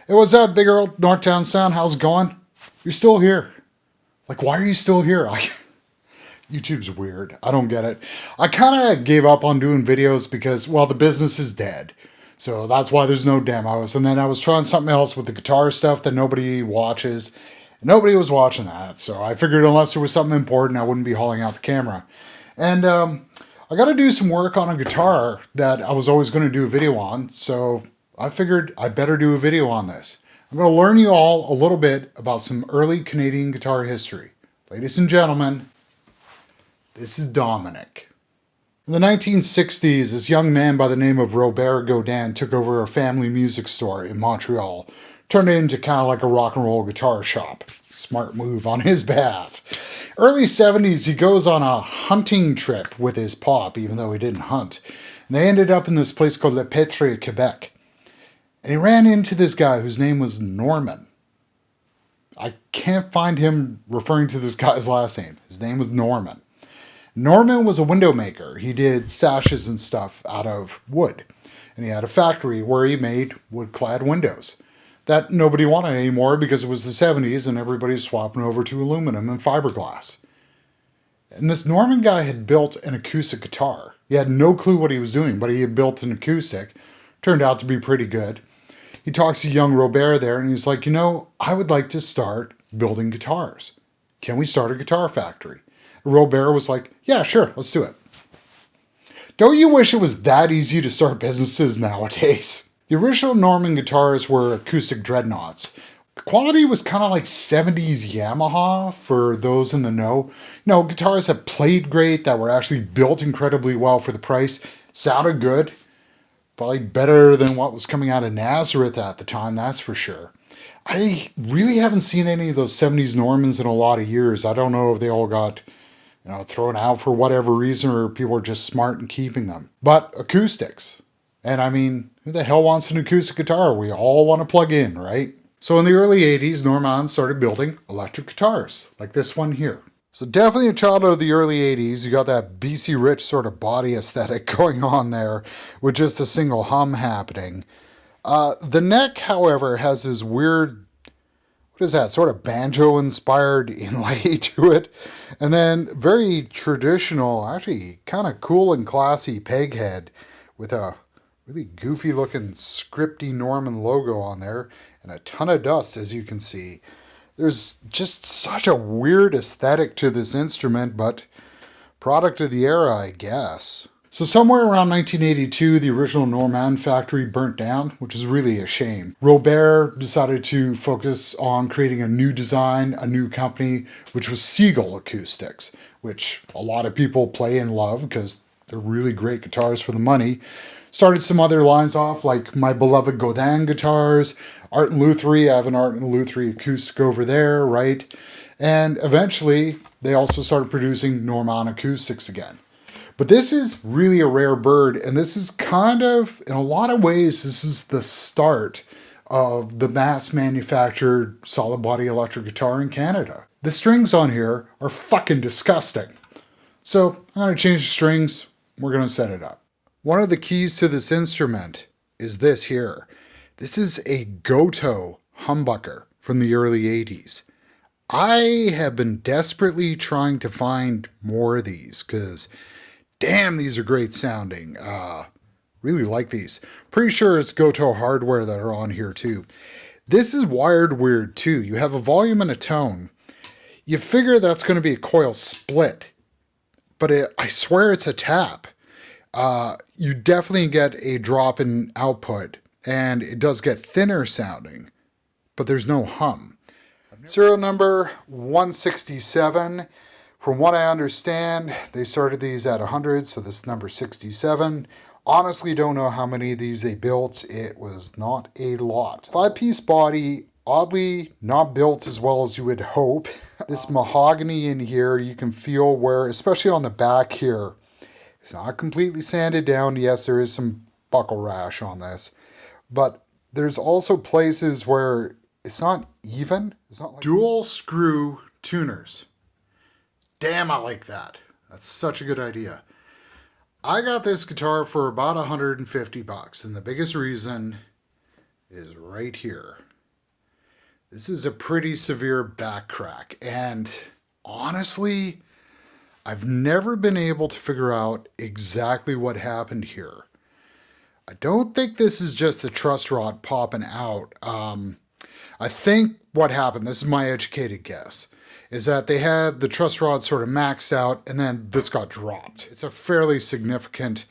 Hey, what's up, big old northtownsound? How's it going? You're still here. Like, why are you still here? YouTube's weird. I don't get it. I kind of gave up on doing videos because, well, the business is dead. So that's why there's no demos. And then I was trying something else with the guitar stuff that nobody watches. Nobody was watching that. So I figured unless there was something important, I wouldn't be hauling out the camera. And I got to do some work on a guitar that I was always going to do a video on. So I figured I better do a video on this. I'm going to learn you all a little bit about some early Canadian guitar history. Ladies and gentlemen, this is Dominic. In the 1960s, this young man by the name of Robert Godin took over a family music store in Montreal, turned it into kind of like a rock and roll guitar shop. Smart move on his behalf. Early 70s, he goes on a hunting trip with his pop, even though he didn't hunt. And they ended up in this place called Le Petre, Quebec. And he ran into this guy whose name was Norman. I can't find him referring to this guy's last name. His name was Norman. Norman was a window maker. He did sashes and stuff out of wood. And he had a factory where he made wood-clad windows that nobody wanted anymore because it was the 70s and everybody's swapping over to aluminum and fiberglass. And this Norman guy had built an acoustic guitar. He had no clue what he was doing, but he had built an acoustic. Turned out to be pretty good. He talks to young Robert there and he's like, you know, I would like to start building guitars. Can we start a guitar factory? Robert was like, yeah, sure, let's do it. Don't you wish it was that easy to start businesses nowadays? The original Norman guitars were acoustic dreadnoughts. The quality was kind of like 70s Yamaha for those in the know. You know, guitars that played great, that were actually built incredibly well for the price, sounded good. Probably better than what was coming out of Nazareth at the time, that's for sure. I really haven't seen any of those 70s Normans in a lot of years. I don't know if they all got, thrown out for whatever reason or people are just smart in keeping them. But acoustics. And I mean, who the hell wants an acoustic guitar? We all want to plug in, right? So in the early 80s, Norman started building electric guitars, like this one here. So definitely a child of the early 80s. You got that BC Rich sort of body aesthetic going on there with just a single hum happening. The neck, however, has this weird, what is that, sort of banjo-inspired inlay to it. And then very traditional, actually kind of cool and classy peg head with a really goofy-looking scripty Norman logo on there and a ton of dust, as you can see. There's just such a weird aesthetic to this instrument, but product of the era, I guess. So somewhere around 1982, the original Norman factory burnt down, which is really a shame. Robert decided to focus on creating a new design, a new company, which was Seagull Acoustics, which a lot of people play and love because they're really great guitars for the money. Started some other lines off, like my beloved Godin guitars, Art and Lutherie. I have an Art and Lutherie acoustic over there, right? And eventually, they also started producing Norman acoustics again. But this is really a rare bird, and this is kind of, in a lot of ways, this is the start of the mass-manufactured solid-body electric guitar in Canada. The strings on here are fucking disgusting. So, I'm going to change the strings. We're going to set it up. One of the keys to this instrument is this here. This is a Goto humbucker from the early 80s. I have been desperately trying to find more of these because, damn, these are great sounding. Really like these. Pretty sure it's Goto hardware that are on here too. This is wired weird too. You have a volume and a tone. You figure that's going to be a coil split, but I swear it's a tap. You definitely get a drop in output, and it does get thinner sounding, but there's no hum. Serial number 167. From what I understand, they started these at 100, so this is number 67. Honestly, don't know how many of these they built. It was not a lot. 5-piece body, oddly not built as well as you would hope. This mahogany in here, you can feel where, especially on the back here, it's not completely sanded down. Yes, there is some buckle rash on this. But there's also places where it's not even. It's not like dual screw tuners. Damn, I like that. That's such a good idea. I got this guitar for about $150, and the biggest reason is right here. This is a pretty severe back crack, and honestly, I've never been able to figure out exactly what happened here. I don't think this is just a truss rod popping out. I think what happened, this is my educated guess, is that they had the truss rod sort of maxed out and then this got dropped. It's a fairly significant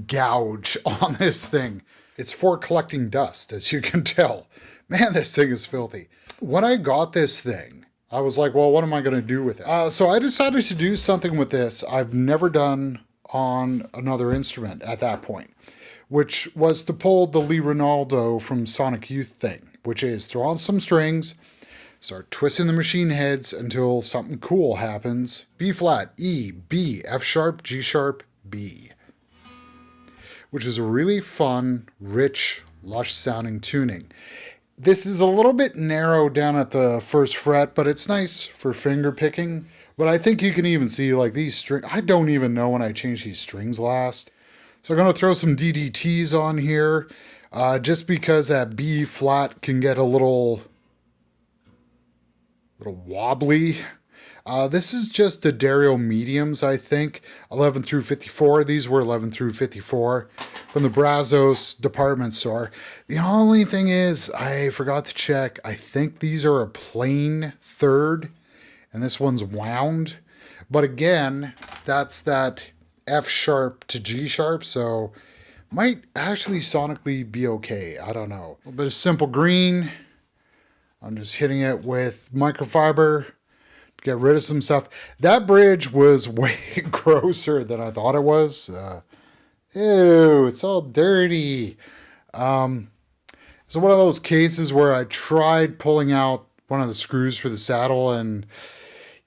gouge on this thing. It's for collecting dust, as you can tell. Man, this thing is filthy. When I got this thing, I was like, well, what am I going to do with it? So I decided to do something with this I've never done on another instrument at that point, which was to pull the Lee Ronaldo from Sonic Youth thing, which is throw on some strings, start twisting the machine heads until something cool happens. B flat, E, B, F sharp, G sharp, B. Which is a really fun, rich, lush sounding tuning. This is a little bit narrow down at the first fret, but it's nice for finger picking. But I think you can even see like these strings. I don't even know when I changed these strings last. So I'm going to throw some DDTs on here, just because that B flat can get a little wobbly. This is just the Dario mediums, I think, 11 through 54. These were 11 through 54 from the Brazos department store. The only thing is, I forgot to check. I think these are a plain third, and this one's wound. But again, that's that F sharp to G sharp, so might actually sonically be okay. I don't know. A little bit of simple green. I'm just hitting it with microfiber to get rid of some stuff. That bridge was way grosser than I thought it was. Ew, it's all dirty. It's one of those cases where I tried pulling out one of the screws for the saddle, and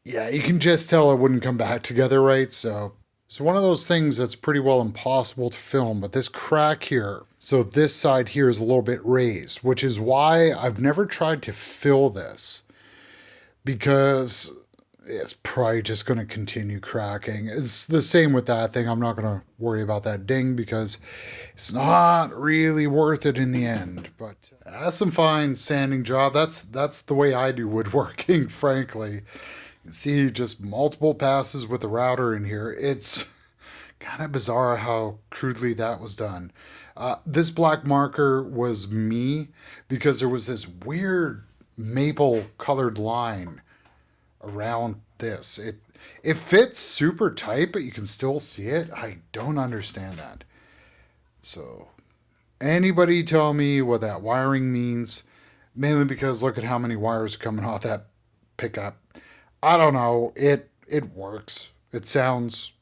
yeah, you can just tell it wouldn't come back together right. So one of those things that's pretty well impossible to film. But this crack here, so this side here is a little bit raised, which is why I've never tried to fill this, because it's probably just going to continue cracking. It's the same with that thing. I'm not going to worry about that ding because it's not really worth it in the end. But that's some fine sanding job. That's the way I do woodworking, frankly. You see just multiple passes with the router in here. It's kind of bizarre how crudely that was done. This black marker was me because there was this weird maple colored line around this. It fits super tight, but you can still see it. I don't understand that. So anybody tell me what that wiring means? Mainly because look at how many wires are coming off that pickup. I don't know. It works. It sounds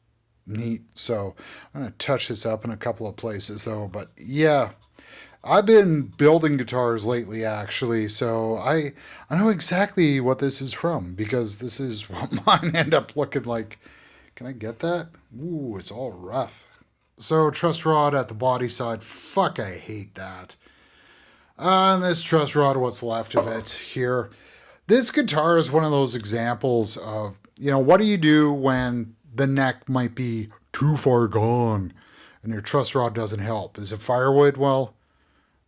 neat. So I'm going to touch this up in a couple of places though. But yeah, I've been building guitars lately, actually, so I know exactly what this is from, because this is what mine end up looking like. Can I get that? Ooh, it's all rough. So, truss rod at the body side. Fuck, I hate that. And this truss rod, what's left of it here. This guitar is one of those examples of, what do you do when the neck might be too far gone and your truss rod doesn't help? Is it firewood? Well,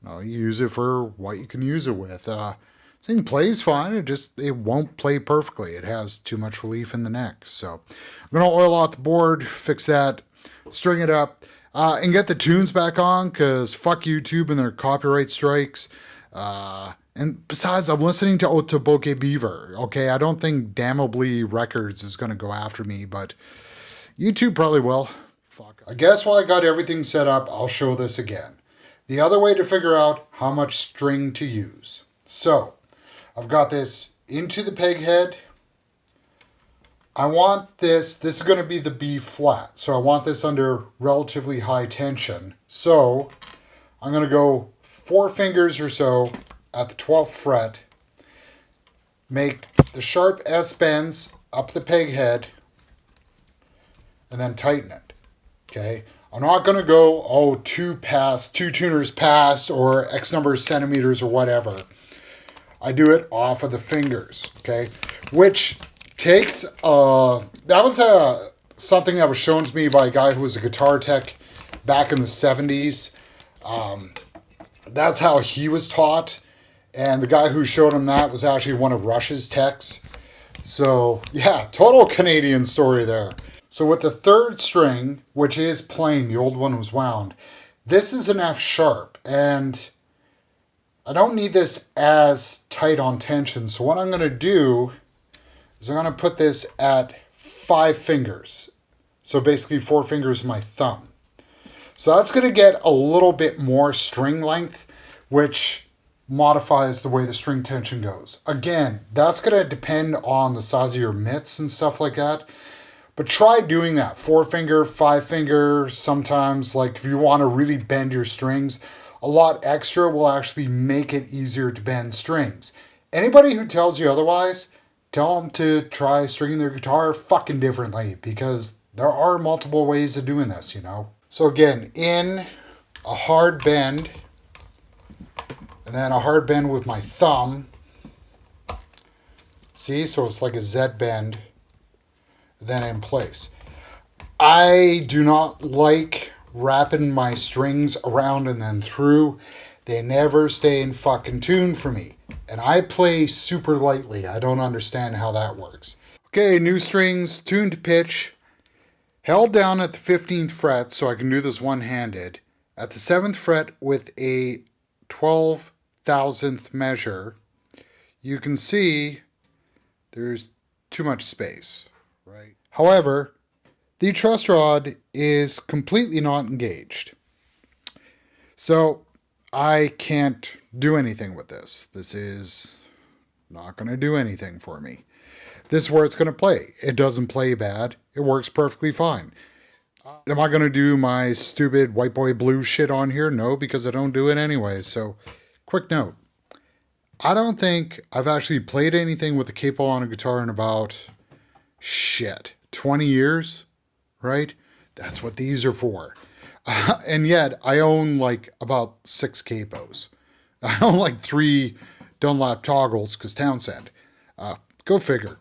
no, you use it for what you can use it with. This thing plays fine. It won't play perfectly. It has too much relief in the neck. So I'm going to oil out the board, fix that, string it up, and get the tunes back on, because fuck YouTube and their copyright strikes. And besides, I'm listening to Otoboke Beaver. Okay, I don't think Damnably Records is going to go after me, but YouTube probably will. Fuck. I guess while I got everything set up, I'll show this again. The other way to figure out how much string to use. So, I've got this into the peg head. I want this is going to be the B flat. So I want this under relatively high tension. So, I'm going to go 4 fingers or so at the 12th fret. Make the sharp S bends up the peg head. And then tighten it. Okay. I'm not going to go, 2 tuners past, or X number of centimeters or whatever. I do it off of the fingers, okay? Which takes, that was something that was shown to me by a guy who was a guitar tech back in the 70s. That's how he was taught. And the guy who showed him that was actually one of Rush's techs. So, yeah, total Canadian story there. So with the third string, which is plain, the old one was wound, this is an F sharp. And I don't need this as tight on tension. So what I'm going to do is I'm going to put this at 5 fingers. So basically 4 fingers of my thumb. So that's going to get a little bit more string length, which modifies the way the string tension goes. Again, that's going to depend on the size of your mitts and stuff like that. But try doing that. 4 finger, 5 finger, sometimes like if you want to really bend your strings, a lot extra will actually make it easier to bend strings. Anybody who tells you otherwise, tell them to try stringing their guitar fucking differently, because there are multiple ways of doing this, you know. So again, in a hard bend, and then a hard bend with my thumb. See, so it's like a Z bend, then in place. I do not like wrapping my strings around and then through. They never stay in fucking tune for me. And I play super lightly. I don't understand how that works. Okay, new strings, tuned to pitch. Held down at the 15th fret, so I can do this one-handed. At the 7th fret with a 12,000th measure, you can see there's too much space, right? However, the truss rod is completely not engaged. So I can't do anything with this. This is not going to do anything for me. This is where it's going to play. It doesn't play bad. It works perfectly fine. Am I going to do my stupid white boy blues shit on here? No, because I don't do it anyway. So, quick note. I don't think I've actually played anything with a capo on a guitar in about, 20 years, right? That's what these are for. And yet, I own like about 6 capos. I own like 3 Dunlap toggles because Townsend. Go figure.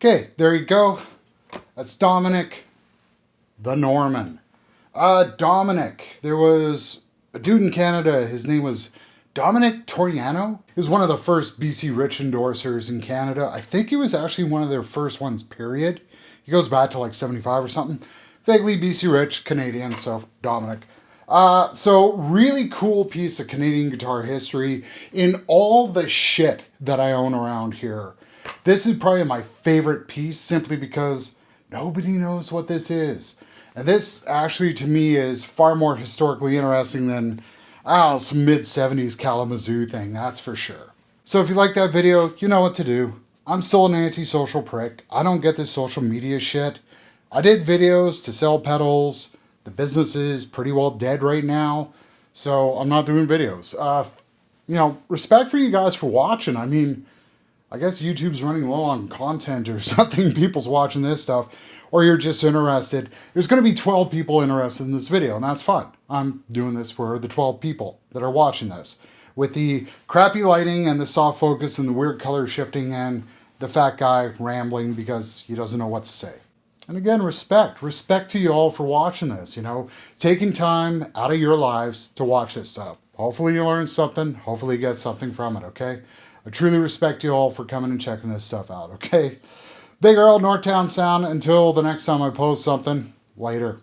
Okay, there you go. That's Dominic, the Norman. Dominic, there was a dude in Canada, his name was Dominic Toriano. He was one of the first BC Rich endorsers in Canada. I think he was actually one of their first ones, period. He goes back to like 75 or something. vaguely BC rich, Canadian, so Dominic. So really cool piece of Canadian guitar history in all the shit that I own around here. This is probably my favorite piece simply because nobody knows what this is. And this actually to me is far more historically interesting than, some mid-70s Kalamazoo thing, that's for sure. So if you like that video, you know what to do. I'm still an antisocial prick. I don't get this social media shit. I did videos to sell pedals. The business is pretty well dead right now, so I'm not doing videos. Respect for you guys for watching. I mean, I guess YouTube's running low on content or something. People's watching this stuff, or you're just interested. There's going to be 12 people interested in this video, and that's fine. I'm doing this for the 12 people that are watching this. With the crappy lighting and the soft focus and the weird color shifting and the fat guy rambling because he doesn't know what to say. And again, respect. Respect to you all for watching this, taking time out of your lives to watch this stuff. Hopefully you learn something. Hopefully you get something from it, okay? I truly respect you all for coming and checking this stuff out, okay? Big Earl, Northtown Sound. Until the next time I post something, later.